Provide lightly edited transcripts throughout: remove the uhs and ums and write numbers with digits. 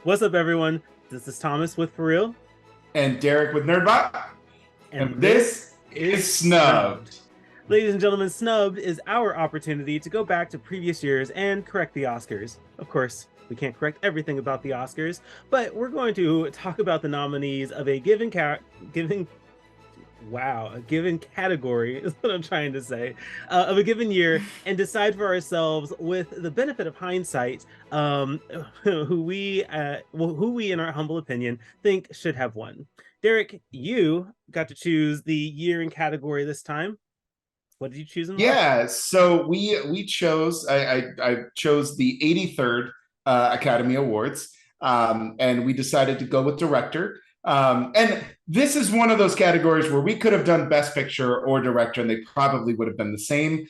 What's up, everyone? This is Thomas with ForReel, And Derrick with Nerdbot. and And this this is is Snubbed. Snubbed. Ladies and gentlemen, Snubbed is our opportunity to go back to previous years and correct the Oscars. Of course, we can't correct everything about the Oscars, but we're going to talk about the nominees of a given category is what I'm trying to say, of a given year, and decide for ourselves, with the benefit of hindsight, who we, in our humble opinion, think should have won. Derrick, you got to choose the year and category this time. What did you choose and why? Yeah, so we chose I chose the 83rd Academy Awards, and we decided to go with director. And this is one of those categories where we could have done Best Picture or Director, and they probably would have been the same,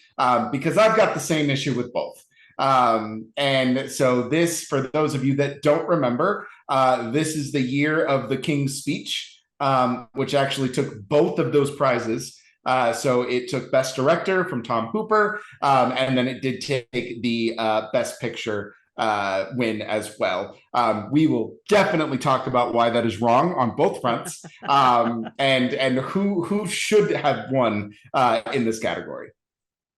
because I've got the same issue with both. And so this, for those of you that don't remember, this is the year of the King's Speech, which actually took both of those prizes. So it took Best Director from Tom Hooper, and then it did take the Best Picture win as well. We will definitely talk about why that is wrong on both fronts, and who should have won in this category.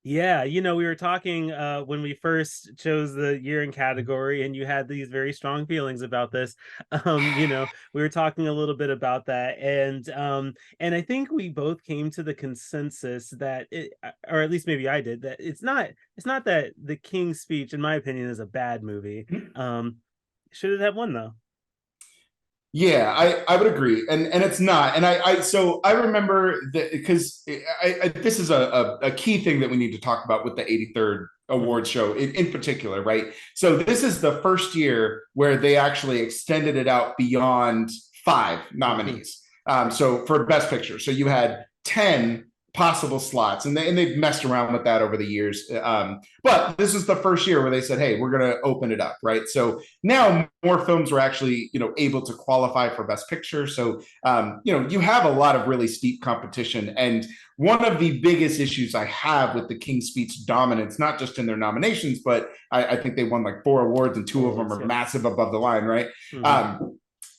Yeah, we were talking when we first chose the year and category, and you had these very strong feelings about this. We were talking a little bit about that, and I think we both came to the consensus that or at least maybe I did, that it's not that The King's Speech, in my opinion, is a bad movie. Should it have won though? Yeah, I would agree, and it's not, and so I remember that because this is a key thing that we need to talk about with the 83rd award show in particular, right? So this is the first year where they actually extended it out beyond five nominees. So for Best Picture, so you had 10 possible slots, and they've messed around with that over the years. But this is the first year where they said, "Hey, we're going to open it up," right? So now more films are actually, able to qualify for Best Picture. So, you have a lot of really steep competition. And one of the biggest issues I have with the King's Speech dominance, not just in their nominations, but I think they won like 4 awards, and two of them are massive above the line, right?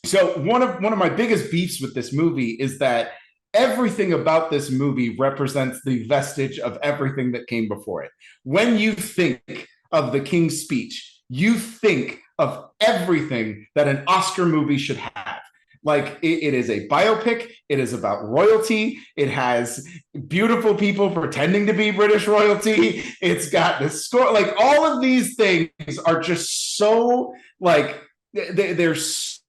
So one of my biggest beefs with this movie is that everything about this movie represents the vestige of everything that came before it. When you think of the King's Speech, you think of everything that an Oscar movie should have. Like, it is a biopic. It is about royalty. It has beautiful people pretending to be British royalty. It's got the score. Like, all of these things are just so, like, they're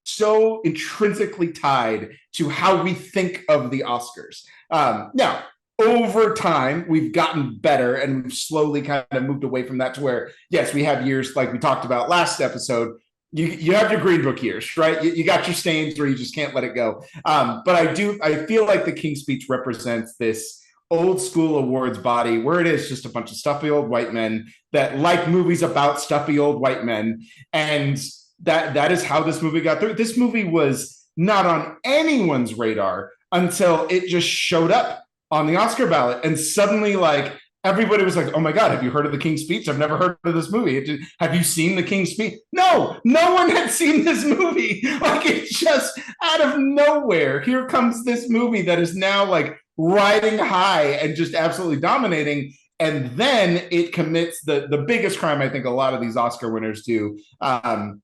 so intrinsically tied to how we think of the Oscars. Now, over time, we've gotten better, and we've slowly kind of moved away from that to where, yes, we have years like we talked about last episode. You have your Green Book years, right? You got your stains where you just can't let it go. But I feel like the King's Speech represents this old school awards body where it is just a bunch of stuffy old white men that like movies about stuffy old white men. And that is how this movie got through. This movie was not on anyone's radar until it just showed up on the Oscar ballot, and suddenly, like, everybody was like, "Oh my God, have you heard of the King's Speech? I've never heard of this movie. Have you seen the King's Speech?" No one had seen this movie. Like, it's just out of nowhere. Here comes this movie that is now like riding high and just absolutely dominating. And then it commits the biggest crime I think a lot of these Oscar winners do,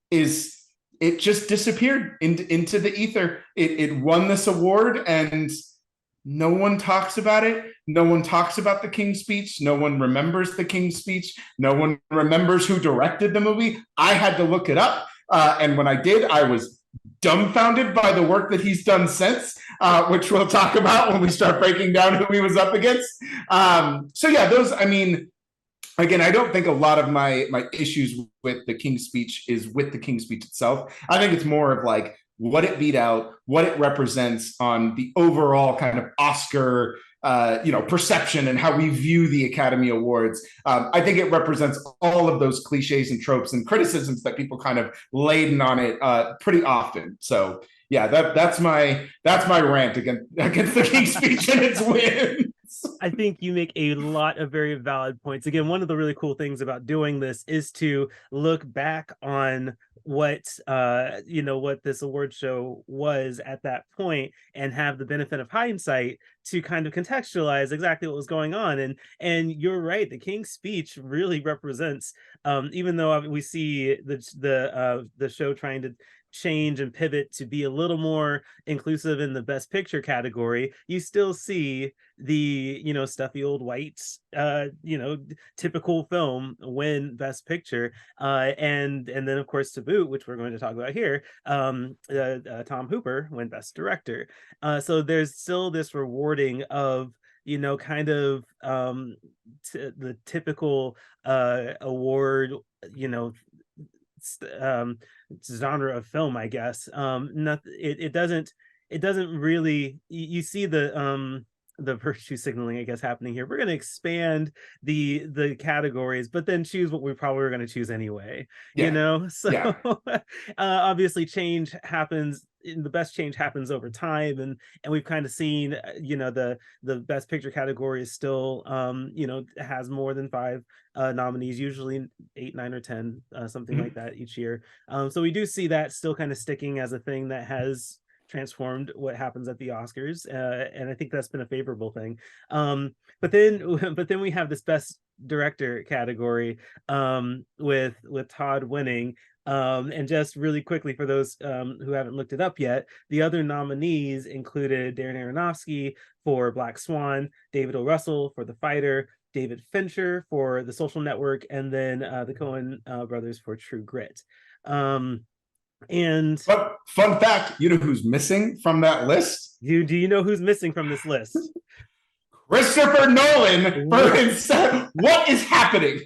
is it just disappeared into the ether. It won this award, and no one talks about it. No one talks about the King's Speech. No one remembers the King's Speech. No one remembers who directed the movie. I had to look it up, and when I did, I was dumbfounded by the work that he's done since, which we'll talk about when we start breaking down who he was up against. So yeah, those, I mean, again, I don't think a lot of my issues with the King's Speech is with the King's Speech itself. I think it's more of like what it beat out, what it represents on the overall kind of Oscar perception and how we view the Academy Awards. I think it represents all of those cliches and tropes and criticisms that people kind of laden on it pretty often. So yeah, that's my rant against the King's Speech and its win. I think you make a lot of very valid points. Again, one of the really cool things about doing this is to look back on what what this award show was at that point, and have the benefit of hindsight to kind of contextualize exactly what was going on. And you're right, the King's Speech really represents, even though we see the show trying to change and pivot to be a little more inclusive in the best picture category, you still see the stuffy old whites typical film win best picture, and then of course to boot, which we're going to talk about here, Tom Hooper win best director. So there's still this rewarding of kind of the typical award genre of film, I guess. It doesn't really, you see the virtue signaling, I guess, happening here. We're going to expand the categories, but then choose what we probably were going to choose anyway. So Yeah. obviously change happens. The best change happens over time, and we've kind of seen the best picture category is still has more than 5 nominees, usually 8, 9, or 10, something like that each year. So we do see that still kind of sticking as a thing that has transformed what happens at the Oscars, and I think that's been a favorable thing. But then we have this best director category, with Todd winning. And just really quickly for those who haven't looked it up yet, the other nominees included Darren Aronofsky for Black Swan, David O. Russell for The Fighter, David Fincher for The Social Network, and then the Coen brothers for True Grit. And But fun fact, you know who's missing from that list? do you know who's missing from this list? Christopher Nolan for Inception. What is happening?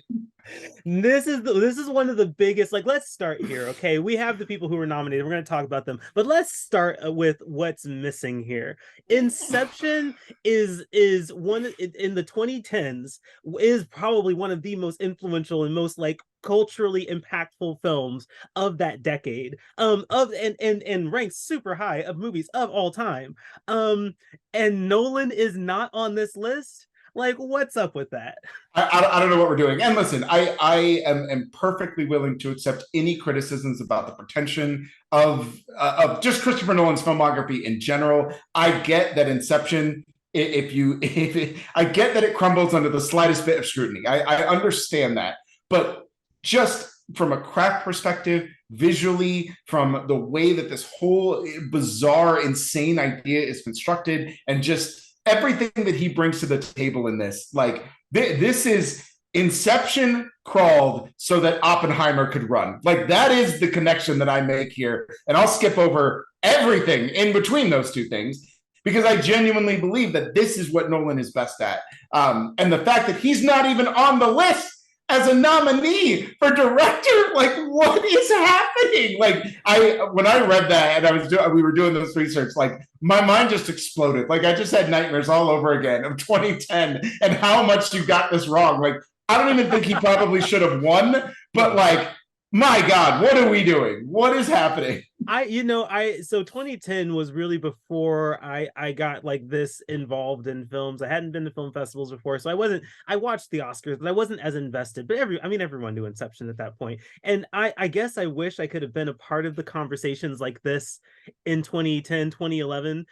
This is one of the biggest, like, let's start here. Okay, we have the people who were nominated, we're going to talk about them, but let's start with what's missing here. Inception is one in the 2010s, is probably one of the most influential and most like culturally impactful films of that decade, and ranks super high of movies of all time, and Nolan is not on this list. Like, what's up with that? I don't know what we're doing. And listen, I am perfectly willing to accept any criticisms about the pretension of just Christopher Nolan's filmography in general. I get that Inception, I get that it crumbles under the slightest bit of scrutiny. I understand that, but just from a craft perspective, visually, from the way that this whole bizarre, insane idea is constructed, and just everything that he brings to the table in this, like this is Inception crawled so that Oppenheimer could run. Like, that is the connection that I make here, and I'll skip over everything in between those two things because I genuinely believe that this is what Nolan is best at. And the fact that he's not even on the list as a nominee for director, like, what is happening? Like, when I read that and we were doing this research, like, my mind just exploded. Like, I just had nightmares all over again of 2010 and how much you got this wrong. Like, I don't even think he probably should have won, but like, my God, what are we doing? What is happening? So 2010 was really before I got like this involved in films. I hadn't been to film festivals before, so I watched the Oscars, but I wasn't as invested. But everyone knew Inception at that point. And I guess I wish I could have been a part of the conversations like this in 2010, 2011,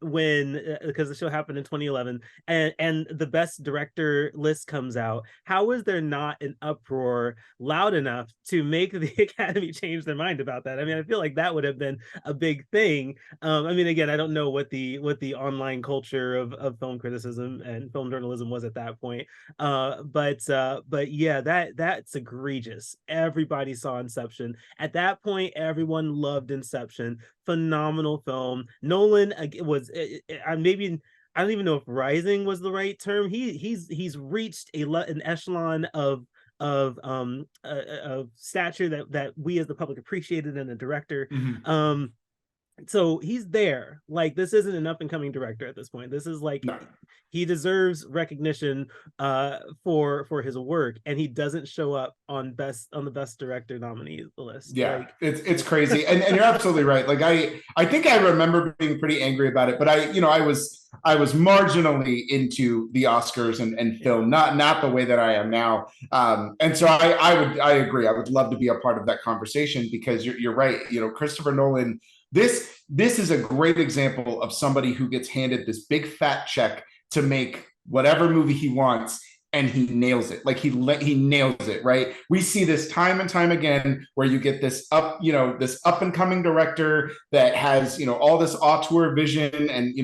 when because the show happened in 2011, and the best director list comes out. How is there not an uproar loud enough to make the Academy change their mind about that? I mean, I feel like that would have been a big thing. I mean, again, I don't know what the online culture of film criticism and film journalism was at that point. But yeah, that's egregious. Everybody saw Inception at that point. Everyone loved Inception. Phenomenal film. Nolan was maybe, I don't even know if rising was the right term. He's reached an echelon of stature that we as the public appreciated in a director. so he's there. Like, this isn't an up and coming director at this point. This is like, No. he deserves recognition for his work, and he doesn't show up on the best director nominee list. Yeah, Like, it's crazy, and you're absolutely right. Like I think I remember being pretty angry about it, but I was marginally into the Oscars and film, not the way that I am now. And so I agree. I would love to be a part of that conversation, because you're right. Christopher Nolan. This is a great example of somebody who gets handed this big fat check to make whatever movie he wants, and he nails it. Like he nails it, right? We see this time and time again, where you get this up and coming director that has, all this auteur vision, and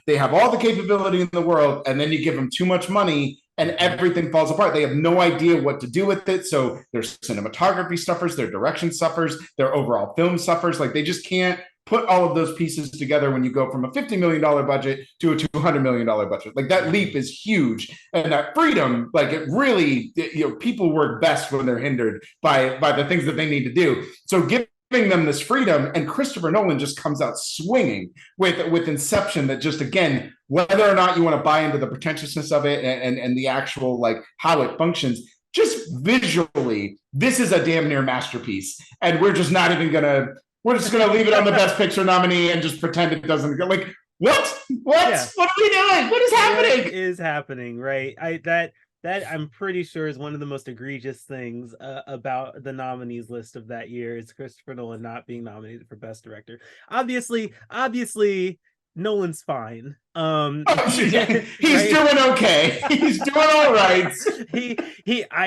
they have all the capability in the world, and then you give them too much money and everything falls apart. They have no idea what to do with it. So their cinematography suffers, their direction suffers, their overall film suffers. Like, they just can't put all of those pieces together when you go from a $50 million budget to a $200 million budget. Like, that leap is huge. And that freedom, like, it really, people work best when they're hindered by the things that they need to do. So giving them this freedom, and Christopher Nolan just comes out swinging with Inception, that just, again, whether or not you want to buy into the pretentiousness of it and the actual, like, how it functions, just visually, this is a damn near masterpiece. And we're just not even we're just gonna leave it on the Best Picture nominee and just pretend it doesn't go. Like, what? Yeah. What are we doing? What is happening? What is happening, right? That I'm pretty sure is one of the most egregious things about the nominees list of that year, is Christopher Nolan not being nominated for Best Director. Obviously, Nolan's fine. He's right? Doing okay. He's doing all right.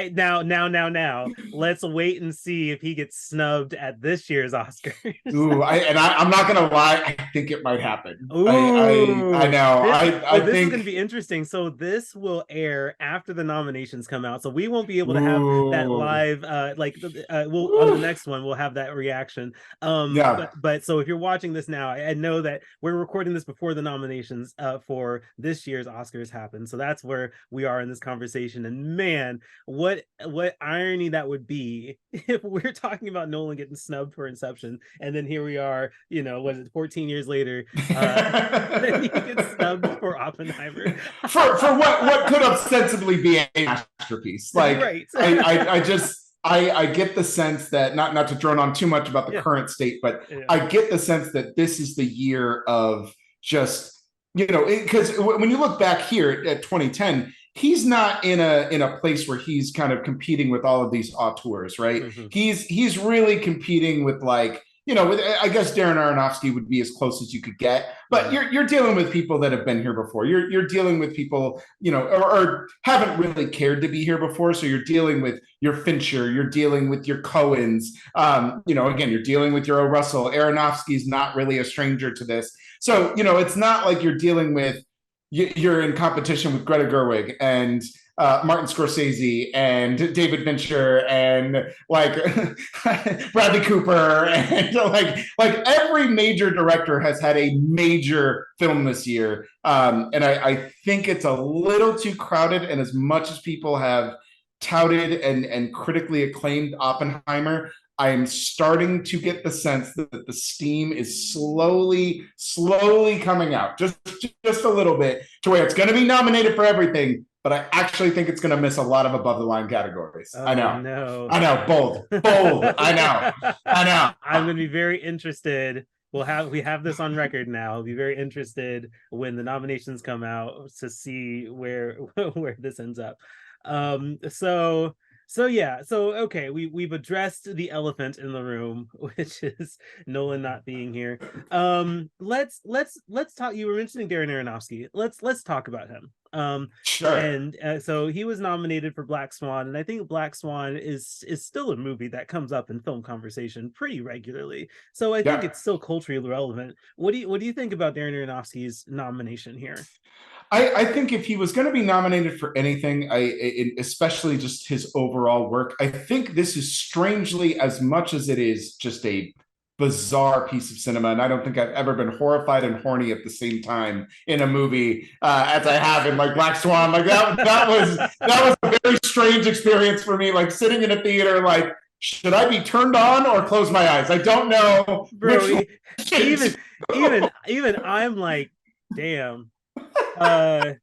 Now. Let's wait and see if he gets snubbed at this year's Oscars. I'm not gonna lie. I think it might happen. Ooh, I know. This is gonna be interesting. So this will air after the nominations come out. So we won't be able to have that live. We'll on the next one we'll have that reaction. But so if you're watching this now, I know that we're recording this before the nominations for this year's Oscars happen. So that's where we are in this conversation. And man, what irony that would be if we're talking about Nolan getting snubbed for Inception, and then here we are, 14 years later, then he gets snubbed for Oppenheimer for what could ostensibly be a masterpiece. Like, right. I get the sense that, not to drone on too much about the current state, but I get the sense that this is the year of just, because when you look back here at 2010, he's not in a place where he's kind of competing with all of these auteurs, right? Mm-hmm. He's really competing with, like, I guess Darren Aronofsky would be as close as you could get, but you're dealing with people that have been here before. You're dealing with people, or haven't really cared to be here before. So you're dealing with your Fincher, you're dealing with your Coens, again, you're dealing with your O. Russell. Aronofsky's not really a stranger to this. So, it's not like you're dealing with, you're in competition with Greta Gerwig and Martin Scorsese and David Fincher and, like, Bradley Cooper, and like every major director has had a major film this year, and I think it's a little too crowded. And as much as people have touted and critically acclaimed Oppenheimer, I am starting to get the sense that the steam is slowly coming out, just a little bit, to where it's going to be nominated for everything, but I actually think it's going to miss a lot of above the line categories. Oh, I know. No. I know. Bold. I know. I'm going to be very interested. We have this on record now. I'll be very interested when the nominations come out to see where this ends up. Okay, we've addressed the elephant in the room, which is Nolan not being here. Let's talk. You were mentioning Darren Aronofsky. Let's talk about him. Sure. And so he was nominated for Black Swan, and I think Black Swan is still a movie that comes up in film conversation pretty regularly. So I think it's still culturally relevant. What do you think about Darren Aronofsky's nomination here? I think if he was going to be nominated for anything, especially just his overall work, I think this is, strangely, as much as it is just a bizarre piece of cinema, and I don't think I've ever been horrified and horny at the same time in a movie as I have in, like, Black Swan. Like, that was a very strange experience for me, like, sitting in a theater, like, should I be turned on or close my eyes? I don't know Bro, which one. even even I'm like, damn. Uh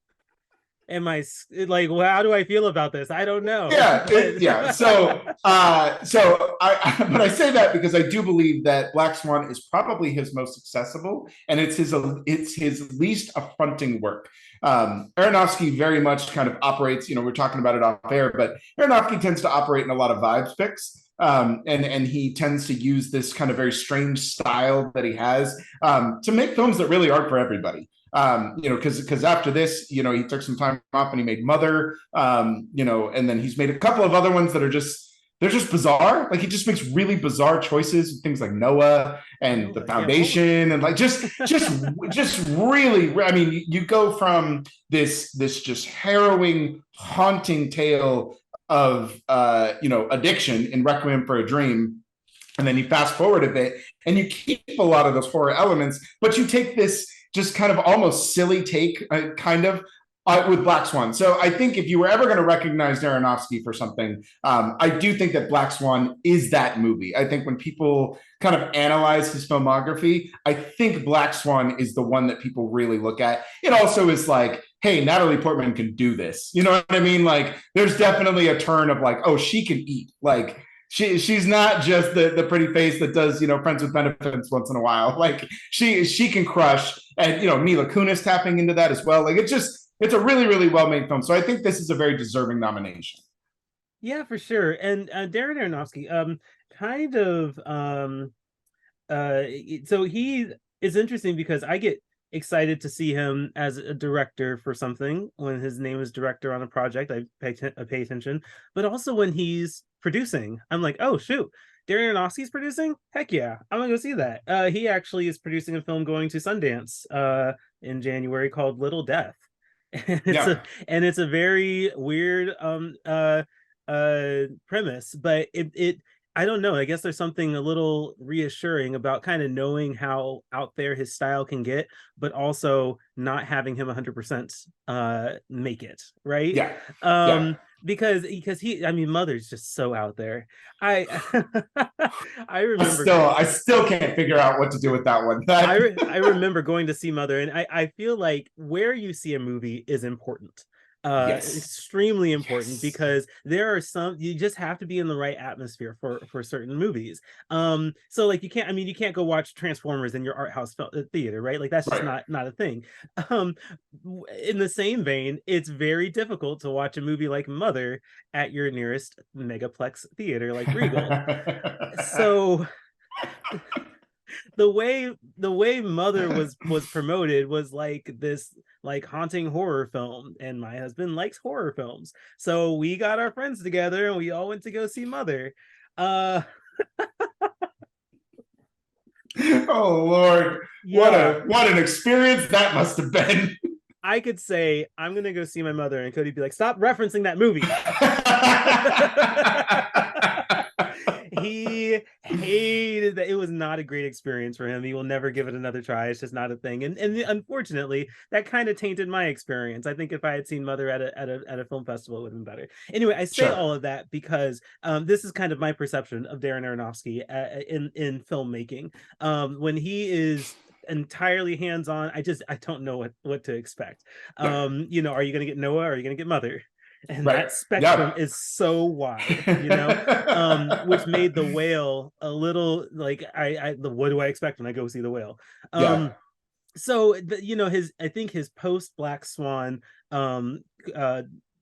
am I like, well, how do I feel about this? I don't know. Yeah, yeah. But I say that because I do believe that Black Swan is probably his most accessible, and it's his least affronting work. Aronofsky very much kind of operates. We're talking about it off air, but Aronofsky tends to operate in a lot of vibes picks. And he tends to use this kind of very strange style that he has to make films that really aren't for everybody. Because after this, he took some time off and he made Mother, and then he's made a couple of other ones that are they're just bizarre. Like he just makes really bizarre choices, things like Noah and The Foundation, and like just really. I mean, you go from this just harrowing, haunting tale of addiction in Requiem for a Dream, and then you fast forward a bit and you keep a lot of those horror elements, but you take this just kind of almost silly take, with Black Swan. So I think if you were ever going to recognize Aronofsky for something, I do think that Black Swan is that movie. I think when people kind of analyze his filmography, I think Black Swan is the one that people really look at. It also is like, hey, Natalie Portman can do this. You know what I mean? Like, there's definitely a turn of like, oh, she can eat. Like, she's not just the pretty face that does Friends with Benefits once in a while. Like she can crush, and Mila Kunis tapping into that as well. Like it's a really, really well made film. So I think this is a very deserving nomination. Yeah, for sure. And Darren Aronofsky, kind of so he is interesting because I get excited to see him as a director for something. When his name is director on a project, I pay attention. But also when he's producing, I'm like, oh shoot, Darren Aronofsky's producing? Heck yeah, I'm gonna go see that. He actually is producing a film going to Sundance in January called Little Death. And it's a very weird premise, but it I don't know. I guess there's something a little reassuring about kind of knowing how out there his style can get, but also not having him 100% make it, right? Yeah. Yeah. Because I mean, Mother's just so out there. I I remember I still can't figure out what to do with that one. I remember going to see Mother, and I feel like where you see a movie is important. Yes. Extremely important, yes, because there are some, you just have to be in the right atmosphere for certain movies. So like you can't go watch Transformers in your art house theater, right? Like that's just not a thing. In the same vein, it's very difficult to watch a movie like Mother at your nearest megaplex theater like Regal. So the way Mother was promoted was like this like haunting horror film, and my husband likes horror films, so we got our friends together and we all went to go see Mother. Oh Lord, yeah. What an experience that must have been. I could say I'm gonna go see my mother, and Cody'd be like, stop referencing that movie. He hated that. It was not a great experience for him. He will never give it another try. It's just not a thing. And unfortunately, that kind of tainted my experience. I think if I had seen Mother at a film festival, it would have been better. Anyway, I say all of that because this is kind of my perception of Darren Aronofsky in filmmaking. When he is entirely hands-on, I don't know what to expect. Are you gonna get Noah, or are you gonna get Mother? And that spectrum is so wide, which made The Whale a little like what do I expect when I go see The Whale? So I think his post Black Swan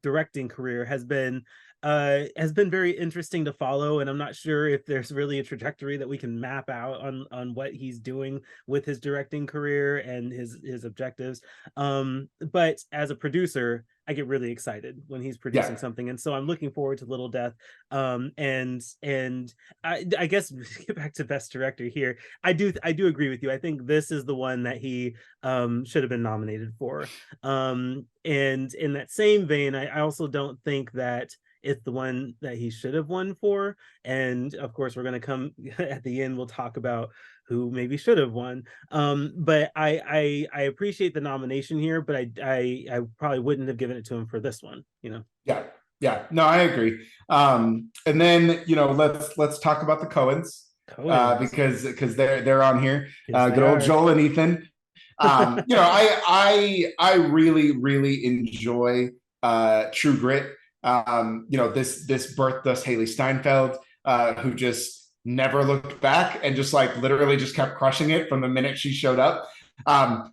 directing career has been very interesting to follow, and I'm not sure if there's really a trajectory that we can map out on what he's doing with his directing career and his objectives. But as a producer, I get really excited when he's producing something, and so I'm looking forward to Little Death. And I guess get back to Best Director here. I do agree with you. I think this is the one that he should have been nominated for. And in that same vein, I also don't think that it's the one that he should have won for. And of course, we're going to come at the end, we'll talk about who maybe should have won. But I appreciate the nomination here, but I probably wouldn't have given it to him for this one, Yeah. Yeah, no, I agree. And then let's talk about the Coens, Cohen's. because they're on here. Yes, they Good old are. Joel and Ethan. I really enjoy True Grit. This birthed us Haley Steinfeld, who just never looked back and just like literally just kept crushing it from the minute she showed up.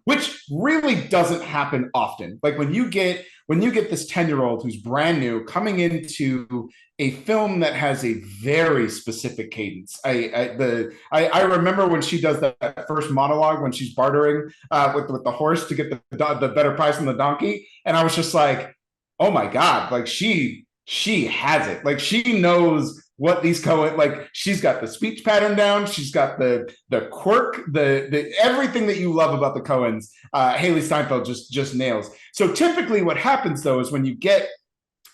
Which really doesn't happen often. Like when you get this 10-year-old who's brand new coming into a film that has a very specific cadence. I remember when she does that first monologue when she's bartering with the horse to get the better price on the donkey, and I was just like, oh my god, like she has it. Like she knows what these Coen, like she's got the speech pattern down, she's got the quirk, the everything that you love about the Coens. Haley Steinfeld just nails. So typically, what happens though is when you get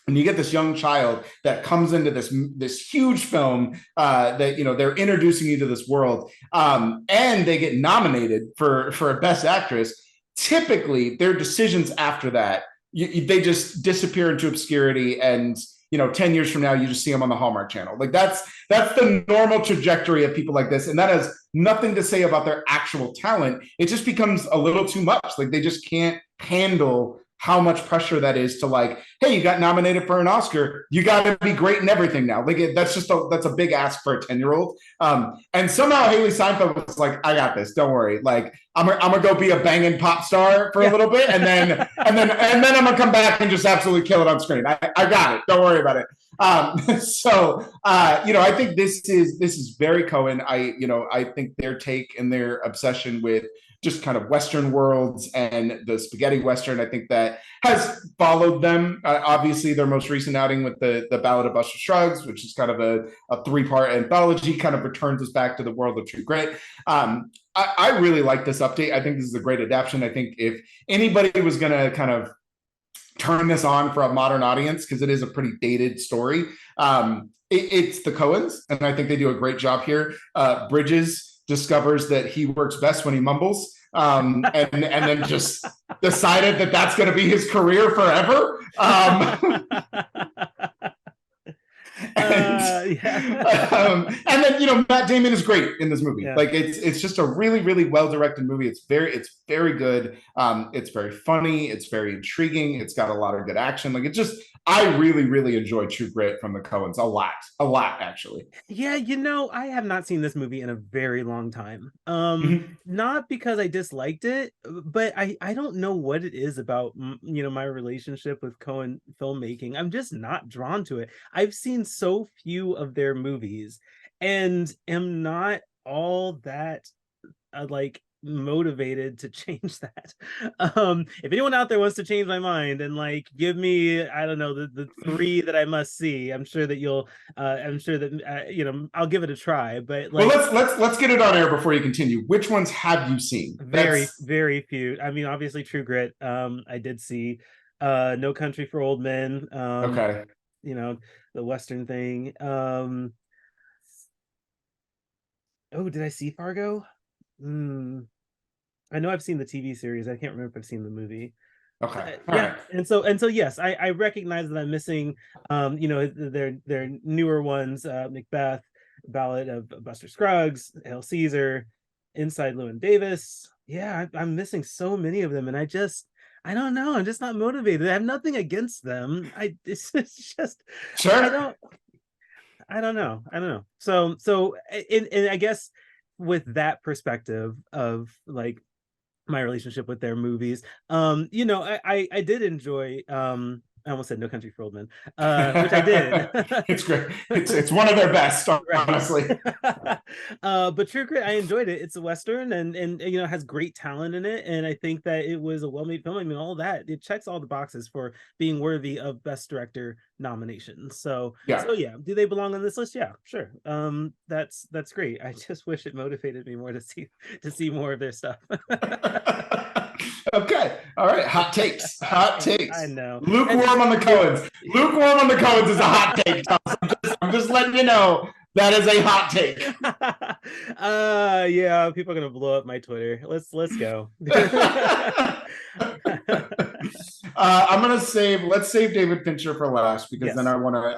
this young child that comes into this huge film that they're introducing you to this world, and they get nominated for a best actress. Typically, their decisions after that, they just disappear into obscurity, and 10 years from now, you just see them on the Hallmark Channel. Like that's the normal trajectory of people like this. And that has nothing to say about their actual talent. It just becomes a little too much. Like they just can't handle how much pressure that is to like, hey, you got nominated for an Oscar, you got to be great in everything now. Like that's a big ask for a 10-year-old. And somehow Haley Steinfeld was like, I got this, don't worry. Like I'm gonna go be a banging pop star for a little bit, and then I'm gonna come back and just absolutely kill it on screen. I got it. Don't worry about it. I think this is very Coen. I think their take and their obsession with just kind of Western worlds and the spaghetti Western, I think that has followed them. Obviously, their most recent outing with the Ballad of Buster Scruggs, which is kind of a 3-part anthology, kind of returns us back to the world of True Grit. I really like this update. I think this is a great adaptation. I think if anybody was going to kind of turn this on for a modern audience, because it is a pretty dated story, it's the Coens, and I think they do a great job here. Bridges discovers that he works best when he mumbles, and then just decided that that's going to be his career forever. And then Matt Damon is great in this movie. Yeah. Like it's just a really well directed movie. It's very good. It's very funny. It's very intriguing. It's got a lot of good action. Like I really enjoy True Grit from the Coens a lot actually. Yeah, I have not seen this movie in a very long time. Not because I disliked it, but I don't know what it is about my relationship with Coen filmmaking. I'm just not drawn to it. I've seen so few of their movies and am not all that like motivated to change that. If anyone out there wants to change my mind and like give me, I don't know, the 3 that I must see, I'm sure that I'll give it a try. But like, well, let's get it on air before you continue. Which ones have you seen? Very few. I mean, obviously True Grit. I did see No Country for Old Men. Okay. The Western thing. Did I see Fargo? I know I've seen the TV series. I can't remember if I've seen the movie. Okay. Yeah. And so yes, I recognize that I'm missing their newer ones, Macbeth, Ballad of Buster Scruggs, Hail Caesar, Inside Llewyn Davis. Yeah, I'm missing so many of them, and I don't know. I'm just not motivated. I have nothing against them. It's just sure. I don't know. So and I guess with that perspective of like my relationship with their movies, I did enjoy I almost said No Country for Old Men, which I did. It's great. It's one of their best, honestly. But True Grit, I enjoyed it. It's a Western and has great talent in it. And I think that it was a well-made film. I mean, all that, it checks all the boxes for being worthy of Best Director nominations. So yeah, do they belong on this list? Yeah, sure. That's great. I just wish it motivated me more to see more of their stuff. Okay. All right. Hot takes. I know. Lukewarm on the Coens. Lukewarm on the Coens is a hot take, Thomas. I'm just letting you know. That is a hot take. Yeah, people are gonna blow up my Twitter. Let's go. Let's save David Fincher for last, because then Yes.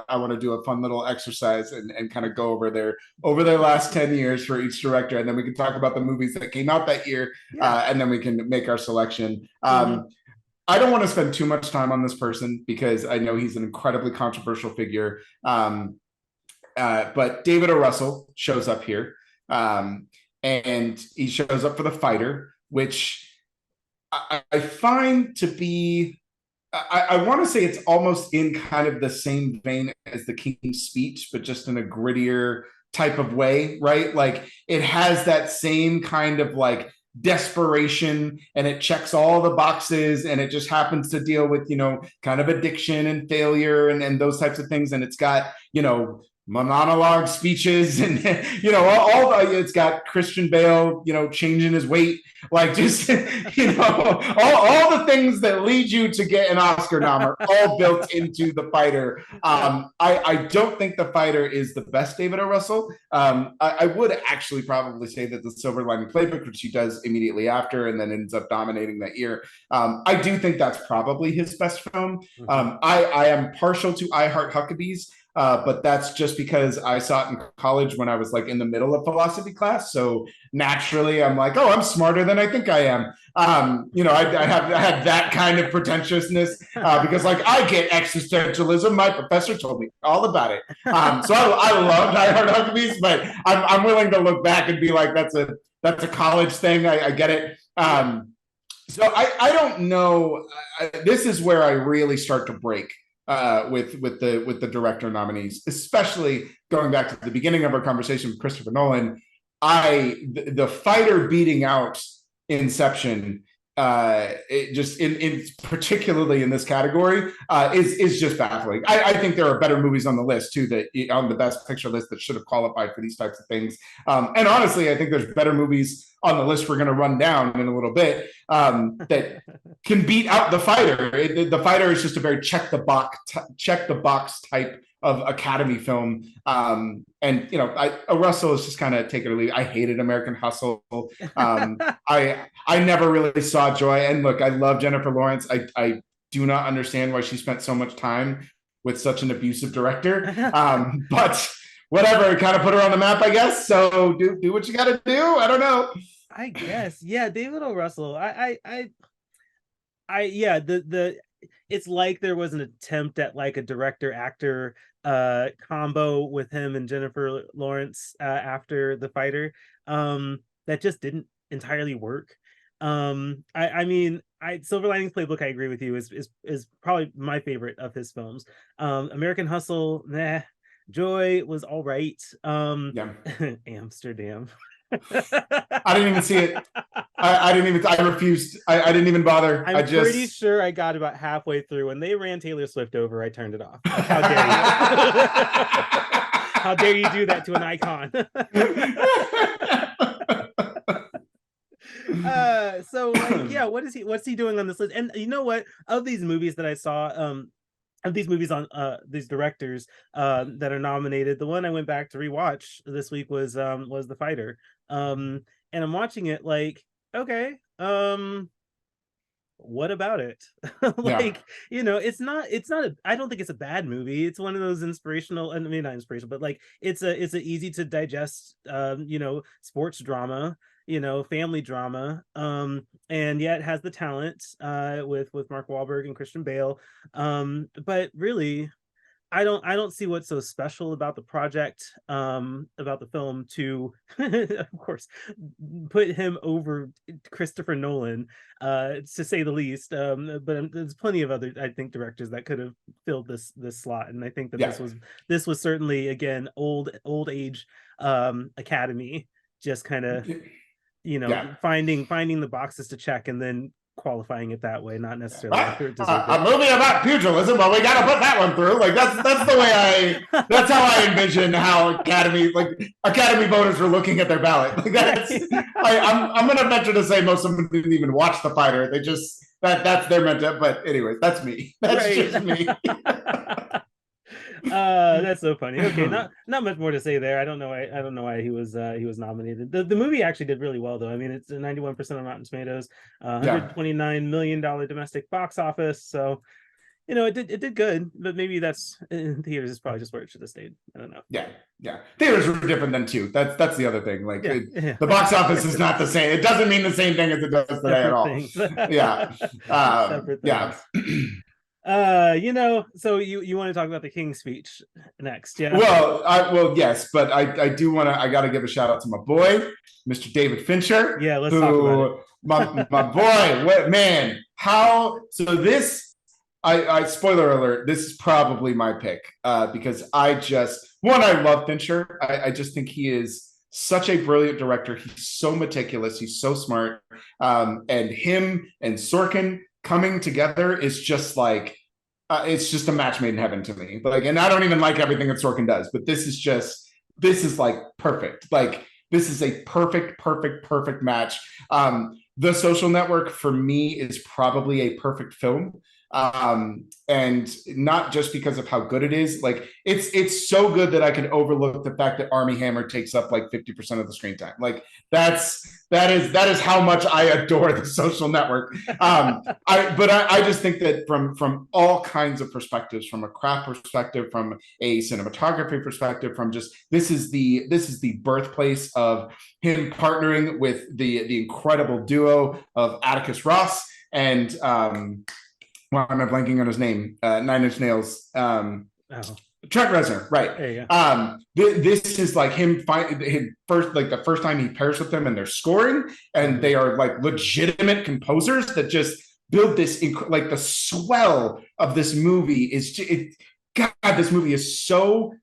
I want to do a fun little exercise and kind of go over their last 10 years for each director, and then we can talk about the movies that came out that year, Yeah. and then we can make our selection. Mhm. I don't want to spend too much time on this person because I know he's an incredibly controversial figure. But David O. Russell shows up here, and he shows up for The Fighter, which I find to be, I want to say it's almost in kind of the same vein as The King's Speech, but just in a grittier type of way, right? Like it has that same kind of like desperation, and it checks all the boxes, and it just happens to deal with, kind of addiction and failure and those types of things. And it's got, monologue speeches, and it's got Christian Bale changing his weight, like just all the things that lead you to get an Oscar nom are all built into The Fighter. I don't think The Fighter is the best David O. Russell. I would actually probably say that The Silver Lining Playbook, which he does immediately after and then ends up dominating that year, I do think that's probably his best film. I am partial to I Heart Huckabees, but that's just because I saw it in college when I was like in the middle of philosophy class. So naturally, I'm like, oh, I'm smarter than I think I am. I had that kind of pretentiousness because like I get existentialism. My professor told me all about it. So I loved I Heart Huckabees, but I'm willing to look back and be like, that's a college thing. I get it. So I don't know. This is where I really start to break with the director nominees, especially going back to the beginning of our conversation with Christopher Nolan. The Fighter beating out Inception, it just in particularly in this category, is just baffling. I think there are better movies on the list too, that on the best picture list, that should have qualified for these types of things. And honestly, I think there's better movies on the list we're going to run down in a little bit that can beat out The Fighter. The Fighter is just a very check the box type of Academy film. Russell is just kind of take it or leave. I hated American Hustle. I never really saw Joy. And look, I love Jennifer Lawrence. I do not understand why she spent so much time with such an abusive director. But whatever, it kind of put her on the map, I guess. So do what you got to do. I don't know. I guess, yeah. David O. Russell. Yeah. It's like there was an attempt at like a director actor combo with him and Jennifer Lawrence after The Fighter that just didn't entirely work. I mean, Silver Linings Playbook, I agree with you, is probably my favorite of his films. American Hustle, nah. Joy was all right. Yeah. Amsterdam. I didn't even see it. I refused. I didn't even bother. I'm pretty sure I got about halfway through. When they ran Taylor Swift over, I turned it off. Like, how dare you? How dare you do that to an icon? So like, yeah, what's he doing on this list? And you know what? Of these movies that I saw, of these movies on these directors that are nominated, the one I went back to rewatch this week was The Fighter. And I'm watching it like, okay, what about it? Like, it's not I don't think it's a bad movie. It's one of those inspirational, I mean not inspirational, but like it's a easy to digest sports drama, family drama, and yet has the talent with Mark Wahlberg and Christian Bale, but really I don't see what's so special about the project, about the film, to of course put him over Christopher Nolan, to say the least. But there's plenty of other, I think, directors that could have filled this slot, and I think that this was certainly, again, old age Academy, just kind of finding the boxes to check and then qualifying it that way, not necessarily after it deserved a movie about pugilism. Well, we got to put that one through. Like that's the way that's how I envision how Academy voters were looking at their ballot. Like I'm going to venture to say most of them didn't even watch The Fighter. They just that's their mental. But anyways, that's me. That's just me. That's so funny. Okay, not much more to say there. I don't know why he was nominated. The movie actually did really well though. I mean, it's a 91% on Rotten Tomatoes, Yeah. $129 million domestic box office. So, it did good, but maybe that's in theaters is probably just where it should have stayed. I don't know. Yeah, yeah. Theaters were different then too. That's the other thing. Like Yeah, yeah. the box office is not the same. It doesn't mean the same thing as it does today at Separate all. things. Yeah, Separate yeah. things. So you want to talk about the King's Speech next, yeah? Well, yes, but I do want to. I got to give a shout out to my boy, Mr. David Fincher. Yeah, let's talk about it. My boy, what man? How? So this. I spoiler alert, this is probably my pick because I love Fincher. I just think he is such a brilliant director. He's so meticulous. He's so smart. And him and Sorkin coming together is just like, it's just a match made in heaven to me. Like, and I don't even like everything that Sorkin does, but this is like perfect. Like, this is a perfect match. The Social Network for me is probably a perfect film. And not just because of how good it is, like it's so good that I can overlook the fact that Armie Hammer takes up like 50% of the screen time. Like that is how much I adore the Social Network. I just think that from all kinds of perspectives, from a craft perspective, from a cinematography perspective, from just this is the birthplace of him partnering with the incredible duo of Atticus Ross and why am I blanking on his name? Nine Inch Nails. Trent Reznor, right? There you go. This is like him the first time he pairs with them, and they're scoring, and they are like legitimate composers that just build this. Like the swell of this movie is, God, this movie is so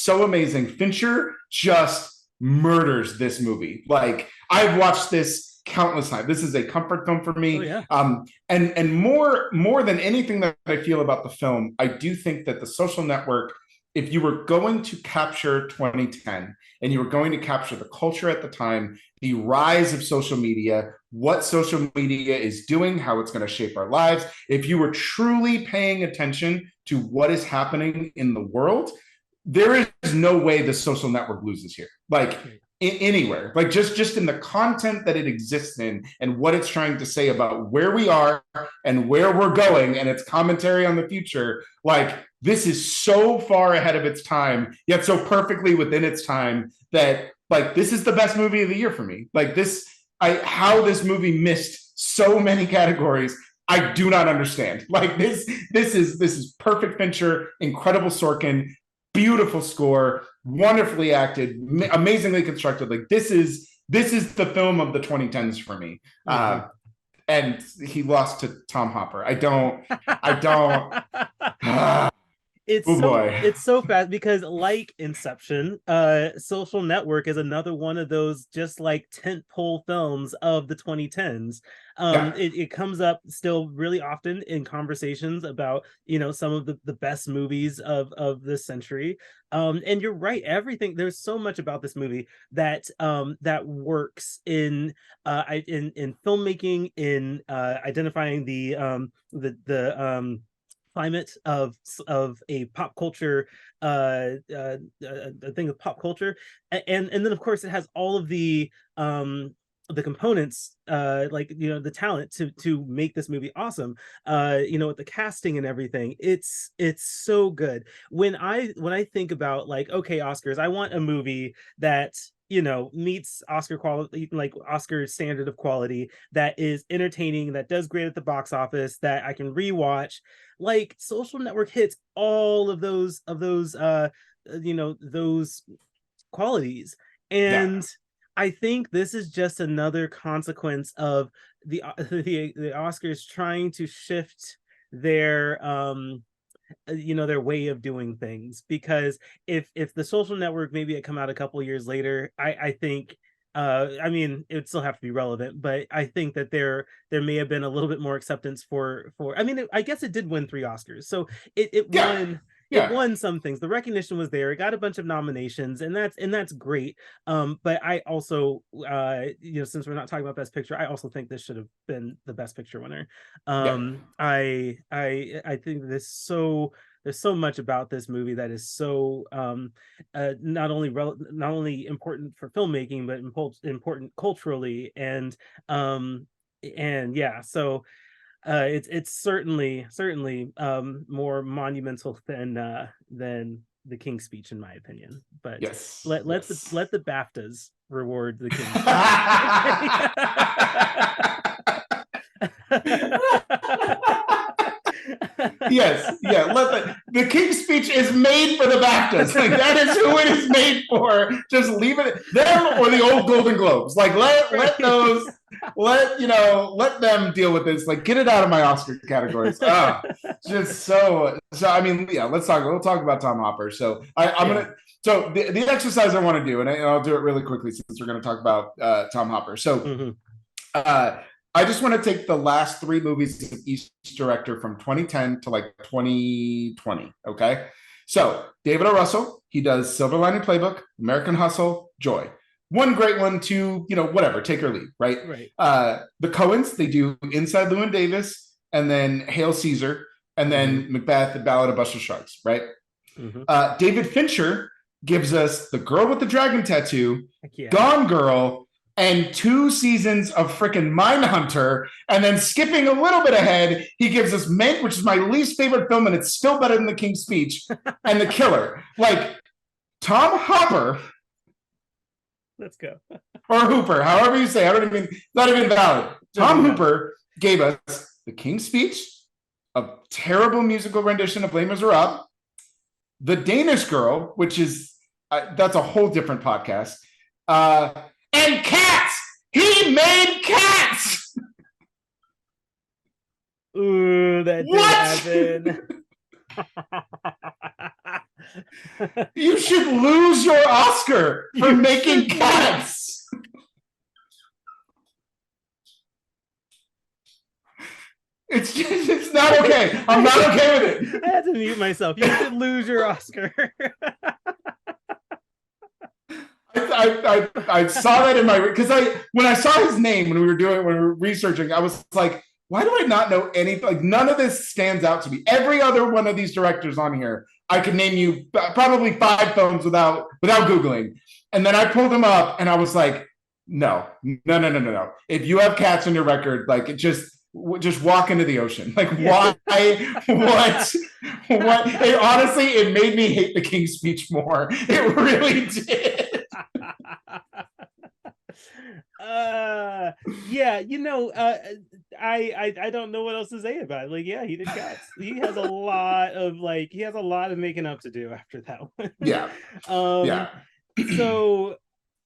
amazing. Fincher just murders this movie. Like I've watched this countless times. This is a comfort film for me. Oh, yeah. And more than anything that I feel about the film, I do think that the Social Network, if you were going to capture 2010 and you were going to capture the culture at the time, the rise of social media, what social media is doing, how it's going to shape our lives, if you were truly paying attention to what is happening in the world, there is no way the Social Network loses here. Like anywhere, like just in the content that it exists in and what it's trying to say about where we are and where we're going and its commentary on the future. Like this is so far ahead of its time, yet so perfectly within its time that like this is the best movie of the year for me. Like this, how this movie missed so many categories, I do not understand. Like this is perfect Fincher, incredible Sorkin, beautiful score, wonderfully acted, amazingly constructed. Like this is the film of the 2010s for me. And he lost to Tom Hopper. I don't. It's so fast because like Inception, Social Network is another one of those just like tentpole films of the 2010s. It comes up still really often in conversations about some of the best movies of this century. And you're right, there's so much about this movie that that works in filmmaking, in identifying the climate of a pop culture a thing of pop culture, and then of course it has all of the components, like the talent to make this movie awesome, with the casting and everything. It's so good. When I think about like, okay, Oscars, I want a movie that meets Oscar quality, like Oscar standard of quality, that is entertaining, that does great at the box office, that I can rewatch. Like Social Network hits all of those those qualities. And I think this is just another consequence of the Oscars trying to shift their their way of doing things. Because if the Social Network maybe had come out a couple years later, I think I mean, it would still have to be relevant, but I think that there may have been a little bit more acceptance for I mean, I guess it did win 3 Oscars, so it won. It won some things. The recognition was there. It got a bunch of nominations, and that's great. But I also, since we're not talking about Best Picture, I also think this should have been the Best Picture winner. I think there's there's so much about this movie that is so not only important for filmmaking, but important culturally, and yeah, so it's certainly more monumental than the King's Speech, in my opinion. But Yes, yes. let the BAFTAs reward the King's Yes, yeah. Let the King's Speech is made for the BAFTAs. Like that is who it is made for. Just leave it them or the old Golden Globes. Like let those let them deal with this. Like get it out of my Oscar categories. Just so. I mean, yeah. We'll talk about Tom Hopper. So I'm gonna. So the exercise I want to do, and I'll do it really quickly since we're going to talk about Tom Hopper. So. I just want to take the last 3 movies of each director from 2010 to like 2020. Okay. So David O. Russell, he does Silver Lining Playbook, American Hustle, Joy. One great one, 2, whatever, take or leave, right? Right. The Coens, they do Inside Llewyn Davis, and then Hail Caesar, and then Macbeth, The Ballad of Buster Scruggs, right? David Fincher gives us The Girl with the Dragon Tattoo, Gone Girl, and 2 seasons of freaking Mindhunter, and then skipping a little bit ahead, he gives us Mank, which is my least favorite film, and it's still better than The King's Speech, and The Killer. Like, Tom Hopper. Let's go. Or Hooper, however you say. Not even valid. Tom Hooper gave us The King's Speech, a terrible musical rendition of Les Miserables, The Danish Girl, which is, that's a whole different podcast, and Cats. He made Cats. Ooh, that did happen. You should lose your Oscar for making Cats. It's not okay. I'm not okay with it. I had to mute myself. You should lose your Oscar. I saw that in my, because when I saw his name when we were researching, I was like, why do I not know anything? Like none of this stands out to me. Every other one of these directors on here, I could name you probably 5 films without Googling. And then I pulled them up and I was like, no. If you have Cats on your record, like it just walk into the ocean. Like why? What? Honestly, it made me hate The King's Speech more. It really did. Yeah, I don't know what else to say about it. Like, yeah, he did Cats. He has a lot of making up to do after that one. Yeah. So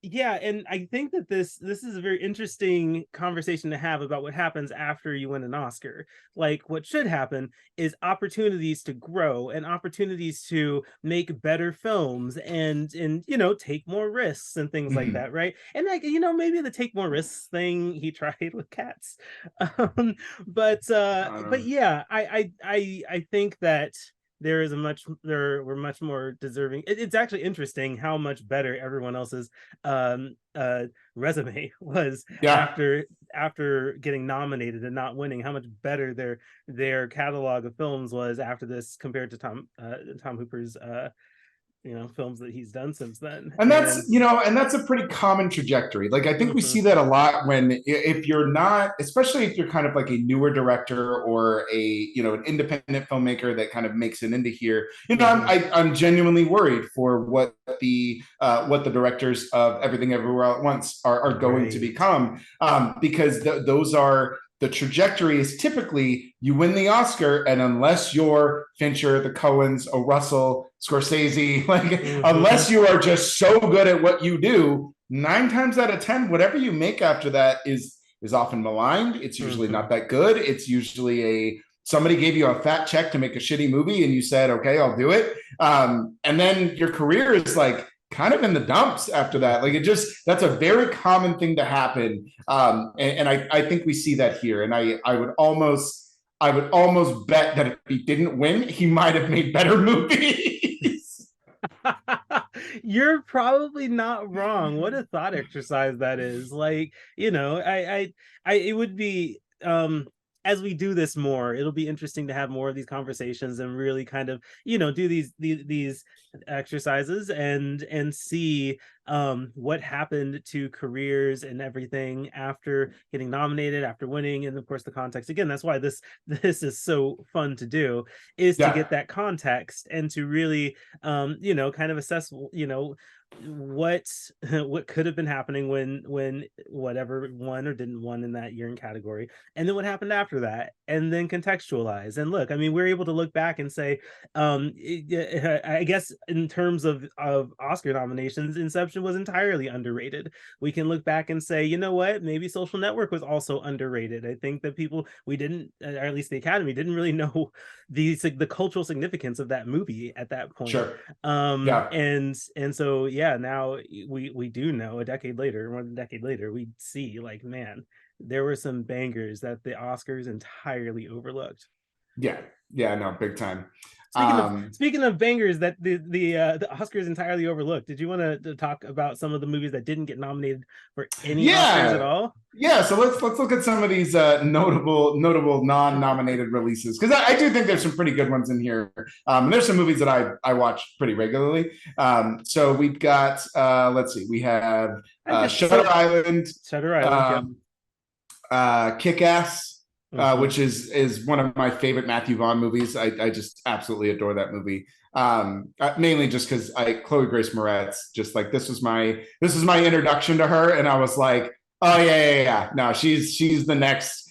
yeah, and I think that this is a very interesting conversation to have about what happens after you win an Oscar. Like what should happen is opportunities to grow and opportunities to make better films and take more risks and things like that, right? And like maybe the take more risks thing he tried with Cats. But yeah, I think that we're much more deserving. It's actually interesting how much better everyone else's resume was after getting nominated and not winning. How much better their catalog of films was after this compared to Tom Hooper's films that he's done since then. And that's a pretty common trajectory. Like I think we see that a lot if you're not, especially if you're kind of like a newer director or an independent filmmaker that kind of makes it into here. I'm genuinely worried for what the directors of Everything Everywhere All at Once are going to become, because those are. The trajectory is typically you win the Oscar, and unless you're Fincher, the Coens, or Russell, Scorsese, unless you are just so good at what you do, 9 times out of 10, whatever you make after that is often maligned. It's usually not that good. It's usually somebody gave you a fat check to make a shitty movie, and you said, "Okay, I'll do it," and then your career is like kind of in the dumps after that. Like that's a very common thing to happen. And I think we see that here. And I would almost bet that if he didn't win, he might have made better movies. You're probably not wrong. What a thought exercise that is. Like, it would be, as we do this more, it'll be interesting to have more of these conversations and really kind of, do these exercises and see what happened to careers and everything after getting nominated, after winning. And of course the context, again, that's why this is so fun to do, is to get that context and to really kind of assess what could have been happening when whatever won or didn't won in that year in category, and then what happened after that, and then contextualize. And look, I mean, we're able to look back and say, I guess in terms of Oscar nominations, Inception was entirely underrated. We can look back and say, you know what, maybe Social Network was also underrated. I think that we didn't, or at least the Academy didn't really know the cultural significance of that movie at that point. Sure. And so yeah, now we do know, more than a decade later, we see, like, man, there were some bangers that the Oscars entirely overlooked. No, big time. Speaking of bangers that the Oscars entirely overlooked, did you want to talk about some of the movies that didn't get nominated for any Oscars at all? Yeah, so let's look at some of these notable non-nominated releases, because I do think there's some pretty good ones in here. And there's some movies that I watch pretty regularly. So we've got let's see, we have Shutter Island, Kick-Ass, which is one of my favorite Matthew Vaughn movies. I just absolutely adore that movie. Mainly just because Chloe Grace Moretz, just like, this is my introduction to her, and I was like, oh yeah. No, she's the next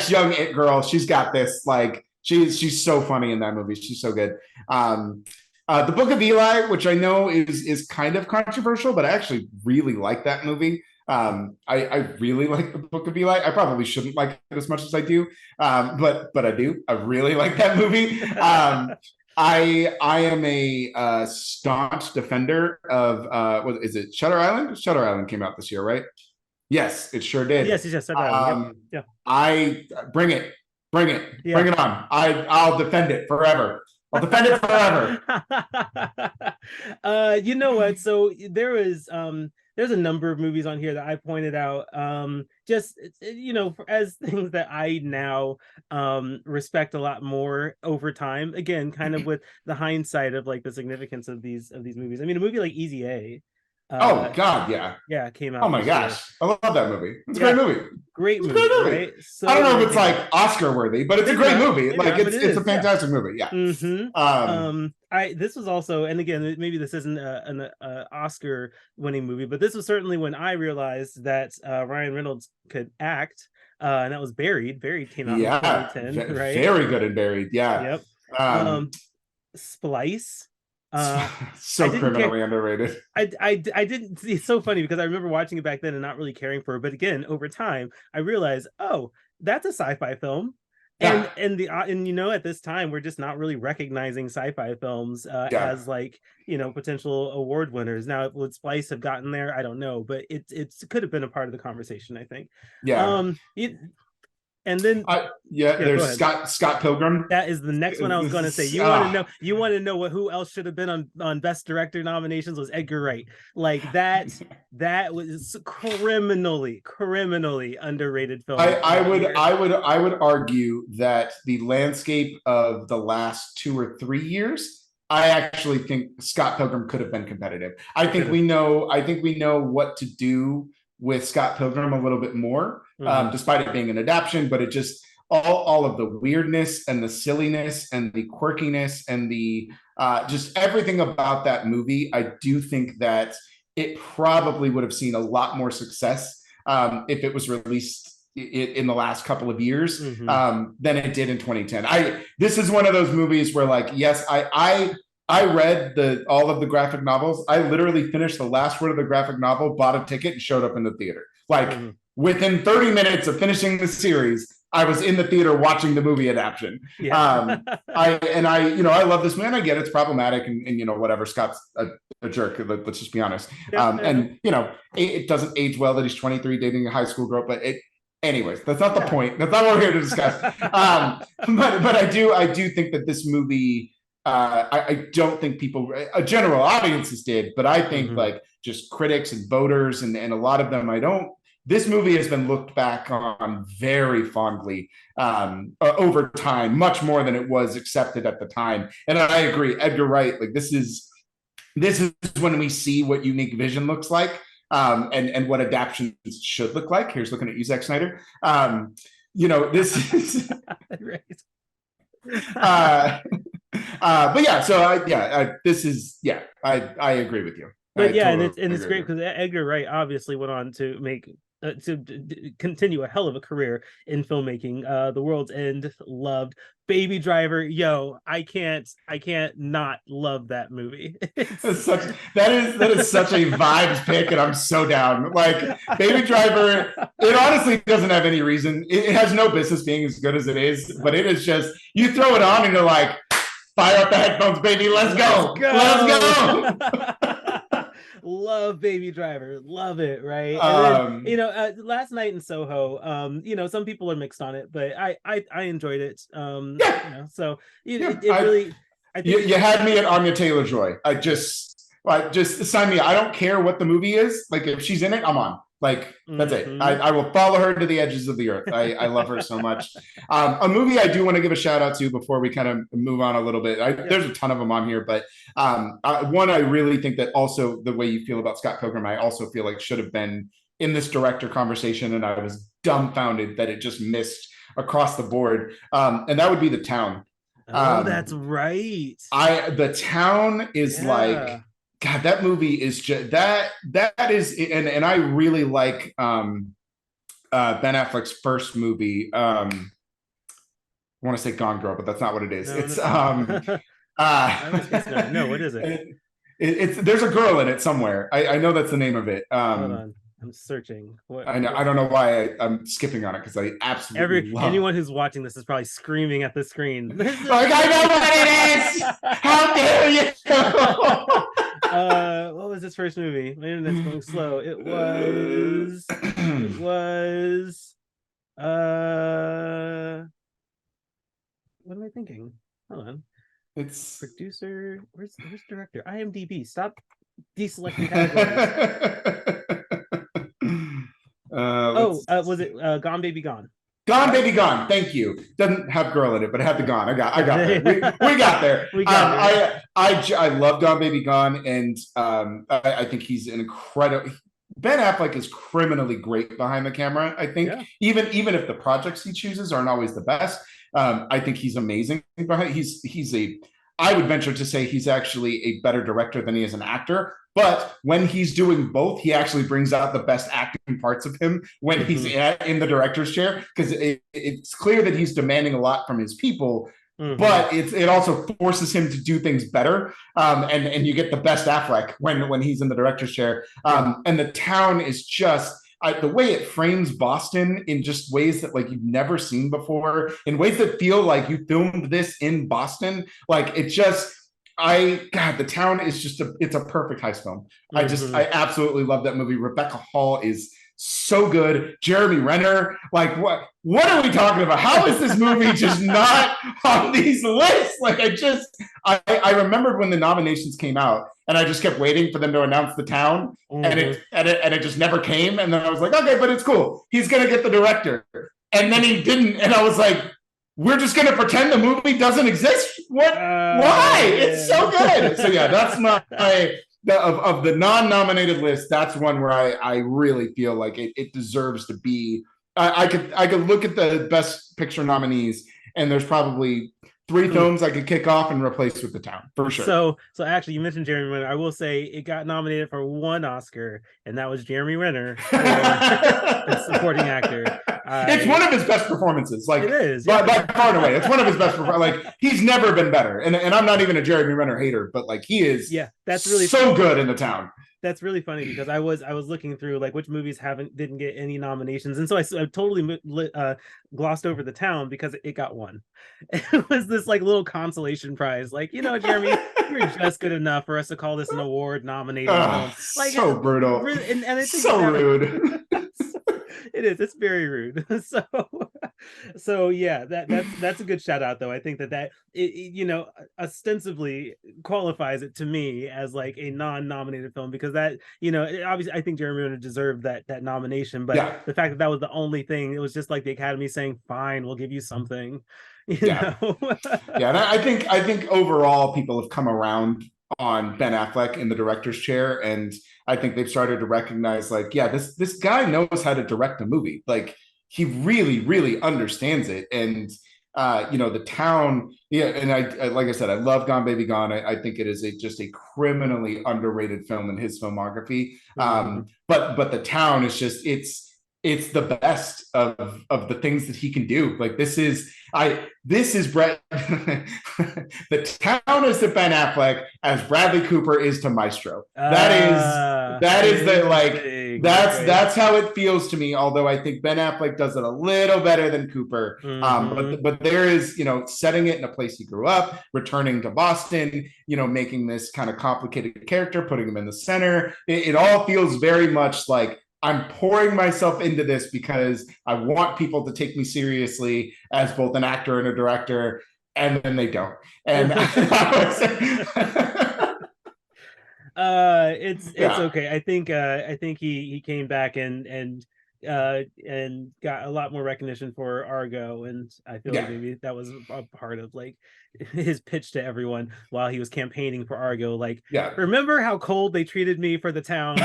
young it girl. She's got this. Like, she's so funny in that movie. She's so good. The Book of Eli, which I know is kind of controversial, but I actually really like that movie. I really like The Book of Eli. I probably shouldn't like it as much as I do, but I do. I really like that movie. I am a staunch defender of what is it? Shutter Island? Shutter Island came out this year, right? Yes, it sure did. Yes. Shutter Island. Yeah. I bring it. Bring it on. I'll defend it forever. I'll defend it forever. You know what? So there's a number of movies on here that I pointed out, just as things that I now respect a lot more over time. Again, kind of with the hindsight of, like, the significance of these movies. I mean, a movie like Easy A. Oh God, yeah, came out. Oh my gosh, I love that movie. It's a great movie. Great movie, right? So, I don't know if it's like Oscar worthy, but it's a great movie. Like, it's a fantastic movie. Yeah. This was also, and again, maybe this isn't an Oscar winning movie, but this was certainly when I realized that Ryan Reynolds could act, and that was Buried. Buried came out in 2010, right? Very good in Buried. Yeah. Yep. Splice. So criminally underrated. I didn't. It's so funny because I remember watching it back then and not really caring for it, but again, over time I realized, oh, that's a sci-fi film. And at this time we're just not really recognizing sci-fi films as, like, potential award winners. Now, would Splice have gotten there? I don't know, but it could have been a part of the conversation, I think. And then there's Scott Pilgrim. That is the next one I was going to say. You want to know who else should have been on Best Director nominations? Was Edgar Wright. Like, that was criminally underrated film. I would argue that the landscape of the last 2 or 3 years, I actually think Scott Pilgrim could have been competitive. I think we know what to do with Scott Pilgrim a little bit more, despite it being an adaptation, but it just, all of the weirdness and the silliness and the quirkiness and the just everything about that movie. I do think that it probably would have seen a lot more success if it was released in the last couple of years than it did in 2010. This is one of those movies where, like, yes, I read all of the graphic novels. I literally finished the last word of the graphic novel, bought a ticket, and showed up in the theater. Like, within 30 minutes of finishing the series, I was in the theater watching the movie adaptation. I love this man. I get it's problematic and whatever. Scott's a jerk. Let's just be honest. It doesn't age well that he's 23 dating a high school girl, but anyways, that's not the point. That's not what we're here to discuss. But I do think that this movie, I don't think people, general audiences did, but I think like just critics and voters and a lot of them, I don't this movie has been looked back on very fondly over time, much more than it was accepted at the time. And I agree, Edgar Wright, like this is when we see what unique vision looks like, and what adaptations should look like. Here's looking at you, Zack Snyder. This is right. But yeah, so I agree with you. But yeah, totally, and it's great because Edgar Wright obviously went on to make continue a hell of a career in filmmaking. The World's End, loved. Baby Driver, yo, I can't not love that movie. That is such a vibes pick, and I'm so down. Like Baby Driver, it honestly doesn't have any reason. It has no business being as good as it is, but it is just, you throw it on and you're like, fire up the headphones, baby, let's go. Love Baby Driver, love it, right? And then, last night in Soho, some people are mixed on it, but I enjoyed it. So it really, I think you had me at Anya Taylor-Joy. Just sign me. I don't care what the movie is. Like if she's in it, I'm on. Like that's it. I will follow her to the edges of the earth. I love her so much. A movie I do want to give a shout out to before we kind of move on a little bit. There's a ton of them on here, but one I really think that also the way you feel about Scott Pilgrim, I also feel like should have been in this director conversation, and I was dumbfounded that it just missed across the board. And that would be The Town. Oh, that's right. The Town is like, God, that movie is just that is, and I really like Ben Affleck's first movie. I want to say Gone Girl, but that's not what it is. No, what is it? It's there's a girl in it somewhere. I know that's the name of it. Hold on. I'm searching. I know. I don't know why I'm skipping on it because I absolutely anyone who's watching this is probably screaming at the screen. Like, I know what it is. How dare you? What was his first movie? My internet's going slow. It was what am I thinking? Hold on. It's producer. Where's director? IMDb. Stop deselecting categories. Was it Gone Baby Gone? Gone Baby Gone. Thank you. Doesn't have girl in it, but it had the gone. I got there. We got there. I love Gone Baby Gone, and I think he's an incredible. Ben Affleck is criminally great behind the camera. I think even if the projects he chooses aren't always the best, I think he's amazing behind. I would venture to say he's actually a better director than he is an actor. But when he's doing both, he actually brings out the best acting parts of him when he's in the director's chair, because it's clear that he's demanding a lot from his people, but it also forces him to do things better. And you get the best Affleck when he's in the director's chair. And The Town is just the way it frames Boston in just ways that like you've never seen before, in ways that feel like you filmed this in Boston. Like it just. The Town is just it's a perfect heist film. I absolutely love that movie. Rebecca Hall is so good. Jeremy Renner, like what are we talking about? How is this movie just not on these lists? Like I remembered when the nominations came out, and I just kept waiting for them to announce The Town, and it just never came. And then I was like, okay, but it's cool. He's gonna get the director, and then he didn't, and I was like, we're just going to pretend the movie doesn't exist? What? Why? It's so good. So yeah, that's of the non-nominated list, that's one where I really feel like it deserves to be. I could look at the best picture nominees, and there's probably 3 films I could kick off and replace with The Town for sure. So actually, you mentioned Jeremy Renner. I will say it got nominated for 1 Oscar, and that was Jeremy Renner for supporting actor. It's one of his best performances. Like it is by far and away. It's one of his best. Like he's never been better. And I'm not even a Jeremy Renner hater, but like he is. Yeah, that's really so good in The Town. That's really funny because I was looking through like which movies didn't get any nominations, and so I totally glossed over The Town because it got 1. It was this like little consolation prize, like Jeremy, you're just good enough for us to call this an award nominated film. Like so brutal, and I think so rude. It is. It's very rude. So So yeah, that's a good shout out though. I think that ostensibly qualifies it to me as like a non-nominated film, because that, obviously I think Jeremy Renner deserved that nomination, but Yeah, the fact that that was the only thing, it was just like the Academy saying, fine, we'll give you something, you yeah, know. yeah. And I think overall people have come around on Ben Affleck in the director's chair, and I think they've started to recognize, like, yeah, this guy knows how to direct a movie. Like, he really, really understands it. And the town, yeah. And I like I said, I love Gone Baby Gone. I think it is just a criminally underrated film in his filmography. Mhm. But the town is just, it's the best of the things that he can do. Like, this is Brett. The town is to Ben Affleck as Bradley Cooper is to Maestro. That is the, like, Interesting. Okay. that's how it feels to me. Although I think Ben Affleck does it a little better than Cooper. Hmm. But there is, setting it in a place he grew up, returning to Boston, making this kind of complicated character, putting him in the center. It all feels very much like I'm pouring myself into this because I want people to take me seriously as both an actor and a director, and then they don't. And It's yeah, okay. I think he came back and got a lot more recognition for Argo, and I feel like yeah. maybe that was a part of like his pitch to everyone while he was campaigning for Argo, like, Yeah. remember how cold they treated me for the town.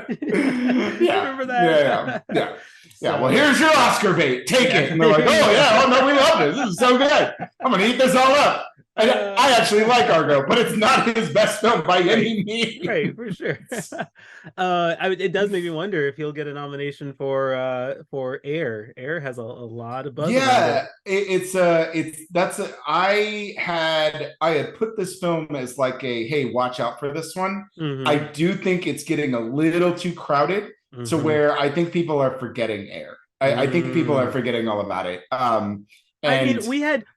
Yeah, Remember yeah, that? yeah. Yeah, well, So here's your Oscar bait. Take it. And they're like, oh, yeah. yeah, oh, no, we love this. This is so good. I'm going to eat this all up. I uh, actually like Argo, but it's not his best film by right, any means. right, for sure. It does make me wonder if he'll get a nomination for Air. Air has a lot of buzz around it. Yeah, I had put this film as like a, hey, watch out for this one. I Hmm. do think it's getting a little too crowded to Hmm. where I think people are forgetting Air. I think people are Mm. forgetting all about it. I mean, And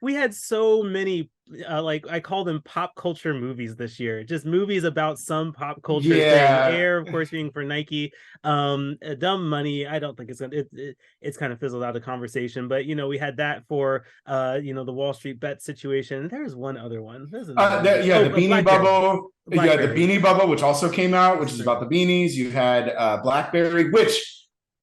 we had so many, like, I call them pop culture movies this year. Just movies about some pop culture thing. yeah, Air, of course, being for Nike. Dumb Money. I don't think it's kind of fizzled out of conversation. But we had that for the Wall Street bet situation. There's one other one. There's another one. yeah, Oh, the Beanie Blackberry. Bubble. Yeah, the Blackberry. Beanie Bubble, which also came out, which is about Right. the beanies. You had Blackberry, which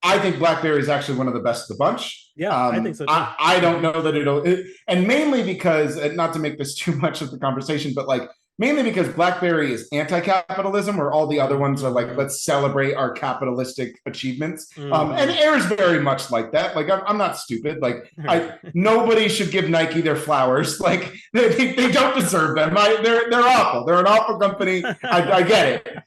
I think Blackberry is actually one of the best of the bunch. Yeah, I think so too. I don't know that and mainly because, not to make this too much of the conversation, but like mainly because Blackberry is anti-capitalism, where all the other ones are like, Hmm. let's celebrate our capitalistic achievements. And Hmm. Air is very much like that. Like, I'm not stupid. Like, Right. nobody should give Nike their flowers. Like, they don't deserve them. They're awful. They're an awful company. I get it.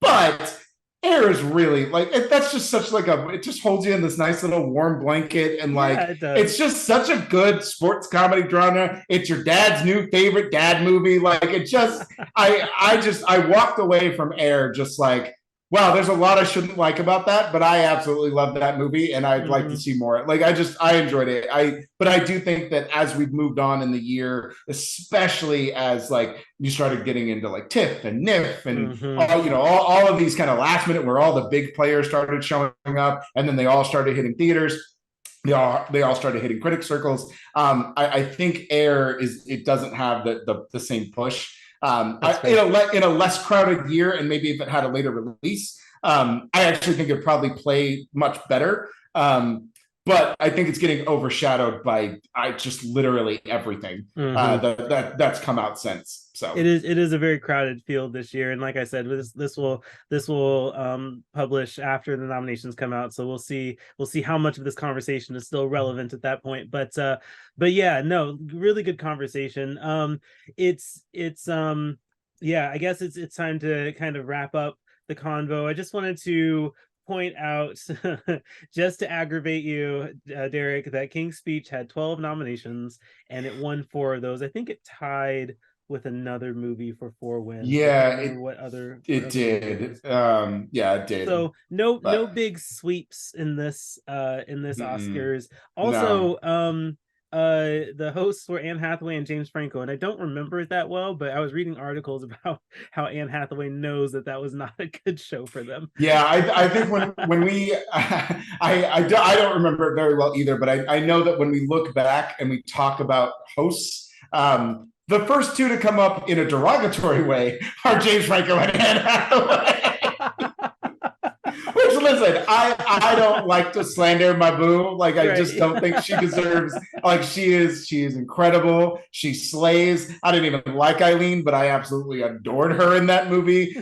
But Air is really like, that's just such like it just holds you in this nice little warm blanket, and Yeah, like it does. it's just such a good sports comedy drama. It's your dad's new favorite dad movie. Like, it just, I walked away from Air just like, wow, there's a lot I shouldn't like about that, but I absolutely love that movie, and I'd like to Hmm. see more. Like, I enjoyed it. But I do think that as we've moved on in the year, especially as like you started getting into like TIFF and NIF and Hmm. all of these kind of last minute, where all the big players started showing up, and then they all started hitting theaters. They all started hitting critic circles. I think Air it doesn't have the same push. That's fair. In a less crowded year, and maybe if it had a later release, I actually think it'd probably play much better. But I think it's getting overshadowed by I just literally everything Hmm. that's come out since. So It is a very crowded field this year, and like I said, this will publish after the nominations come out, so we'll see how much of this conversation is still relevant at that point. But yeah, no, really good conversation. It's yeah, I guess it's time to kind of wrap up the convo. I just wanted to point out, just to aggravate you, Derrick, that King's Speech had 12 nominations and it won four of those. I think it tied with another movie for four wins. I can't yeah, remember what it other movie it did. was. Yeah, it did. So no But big sweeps in this mm-mm, Oscars. no. Also, The hosts were Anne Hathaway and James Franco, and I don't remember it that well, but I was reading articles about how Anne Hathaway knows that that was not a good show for them. Yeah, I think when we I don't remember it very well either, but I know that when we look back and we talk about hosts, the first two to come up in a derogatory way are James Franco and Anne Hathaway. Which, listen, I don't like to slander my boo. Like, I just don't think she deserves. Like, she is incredible. She slays. I didn't even like Eileen, but I absolutely adored her in that movie.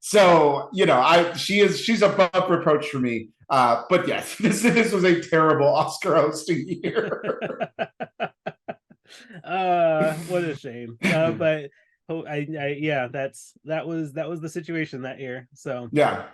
So, you know, she's above reproach for me. But yes, this was a terrible Oscar hosting year. What a shame. But yeah, that was the situation that year. So yeah.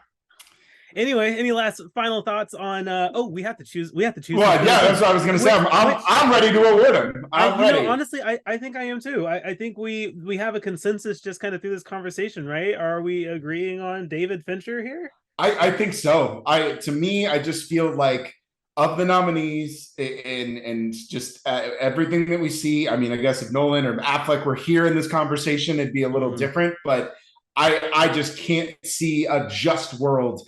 Anyway, any last final thoughts on we have to choose well, yeah, that's what I was gonna say. I'm ready to award him. I'm ready. Honestly, I think I am too. I think we have a consensus just kind of through this conversation, right? Are we agreeing on David Fincher here? I think so. To me, I just feel like of the nominees and just everything that we see, I mean, I guess if Nolan or Affleck were here in this conversation, it'd be a little different, but I just can't see a just world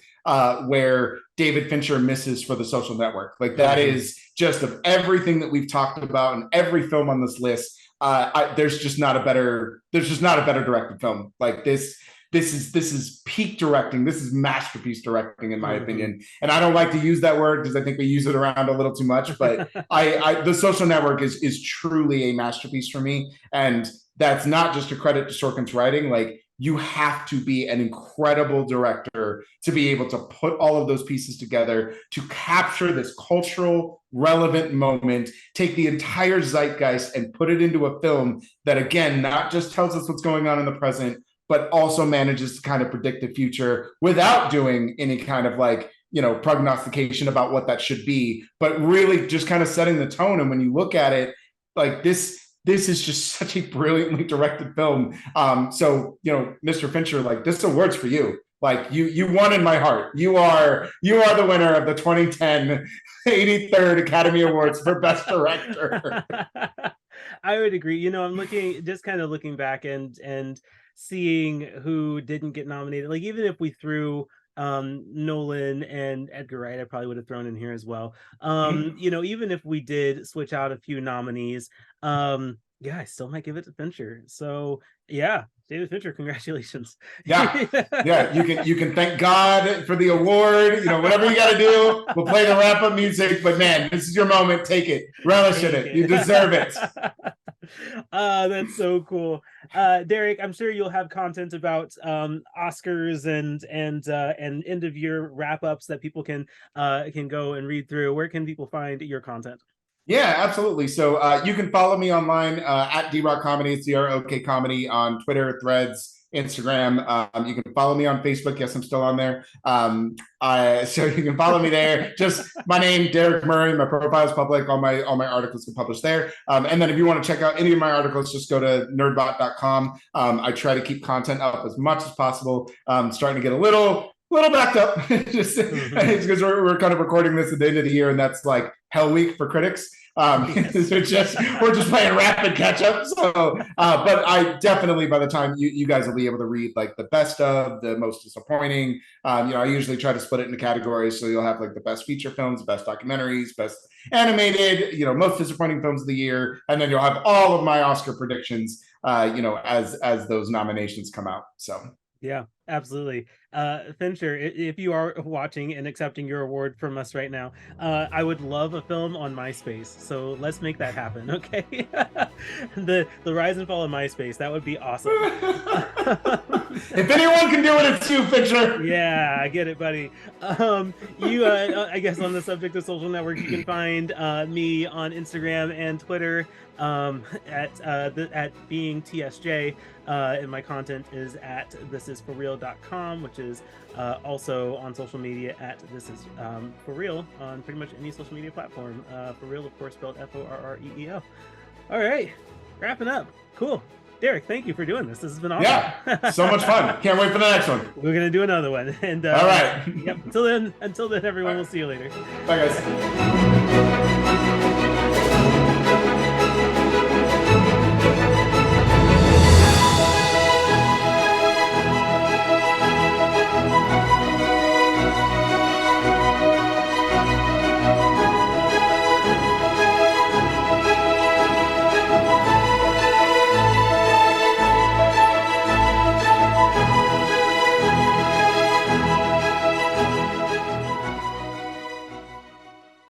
where David Fincher misses for The Social Network. Like, that is just, of everything that we've talked about and every film on this list, there's just not a better directed film. Like, this is peak directing. This is masterpiece directing, in my opinion. And I don't like to use that word because I think we use it around a little too much, but The Social Network is truly a masterpiece for me. And that's not just a credit to Sorkin's writing. Like, you have to be an incredible director to be able to put all of those pieces together to capture this cultural relevant moment, take the entire zeitgeist and put it into a film that, again, not just tells us what's going on in the present, but also manages to kind of predict the future without doing any kind of, like, you know, prognostication about what that should be, but really just kind of setting the tone. And when you look at it, like, this is just such a brilliantly directed film. So, you know, Mr. Fincher, like, this award's for you. Like, you won in my heart. You are the winner of the 2010 83rd Academy Awards for Best Director. I would agree. You know, I'm kind of looking back and seeing who didn't get nominated. Like, even if we threw Nolan and Edgar Wright, I probably would have thrown in here as well. You know, even if we did switch out a few nominees, yeah, I still might give it to Fincher. So yeah, David Fincher, congratulations. Yeah, you can thank God for the award. You know, whatever you got to do. We'll play the wrap up music, but man, this is your moment. Take it, relish in it. You deserve it. That's so cool. Derrick, I'm sure you'll have content about Oscars and end of year wrap ups that people can go and read through. Where can people find your content? Yeah, absolutely. So you can follow me online at DRock Comedy. It's DROK Comedy on Twitter, Threads, Instagram. You can follow me on Facebook. Yes, I'm still on there. So you can follow me there. Just my name, Derrick Murray. My profile is public. All my articles are published there. And then if you want to check out any of my articles, just go to nerdbot.com. I try to keep content up as much as possible. Starting to get a little backed up. Just because we're kind of recording this at the end of the year, and that's like Hell Week for critics. We're just playing rapid catch up. So, but I definitely, by the time you guys will be able to read like the best of, the most disappointing. You know, I usually try to split it into categories, so you'll have like the best feature films, best documentaries, best animated, you know, most disappointing films of the year, and then you'll have all of my Oscar predictions. You know, as those nominations come out. So. Yeah, absolutely. Fincher, if you are watching and accepting your award from us right now, I would love a film on MySpace. So let's make that happen, okay? the rise and fall of MySpace, that would be awesome. If anyone can do it, it's you, Fincher. Yeah, I get it, buddy. I guess on the subject of social networks, you can find me on Instagram and Twitter at being TSJ, and my content is at thisisforreal.com, which is also on social media at thisisforreal on pretty much any social media platform. For real, of course, spelled FORREEL. All right, wrapping up. Cool. Derrick, thank you for doing this. This has been awesome. Yeah, so much fun. Can't wait for the next one. We're gonna do another one. And all right. Yep. Until then, everyone. We'll see you later. Bye, guys.